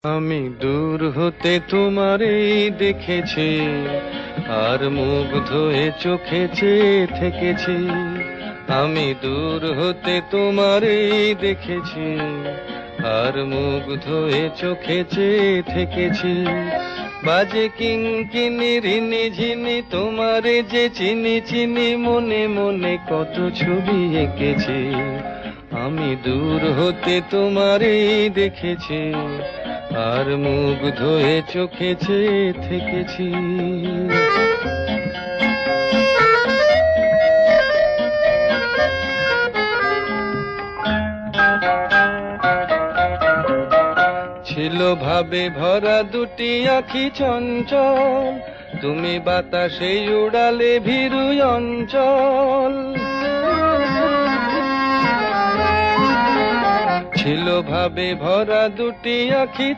আমি দূর হতে তোমারই দেখেছি, আর মুগ্ধ হয়ে চোখে চেয়ে থেকেছি। আমি দূর হতে তোমারই দেখেছি, আর মুগ্ধ হয়ে চোখে চেয়ে থেকেছি। বাজে কিঙ্কিনি রিনি ঝিনি তোমারে যে চিনি চিনি, মনে মনে কত ছবি এঁকেছি। আমি দূর হতে তোমারই দেখেছি, আর মুগ্ধ হয়ে চোখে চেয়ে থেকেছি। ছিল ভাবে ভরা দুটি আঁখি চঞ্চল, তুমি বাতাসে উড়ালে ভীরু অঞ্চল। ছিল ভাবে ভরা দুটি আঁখি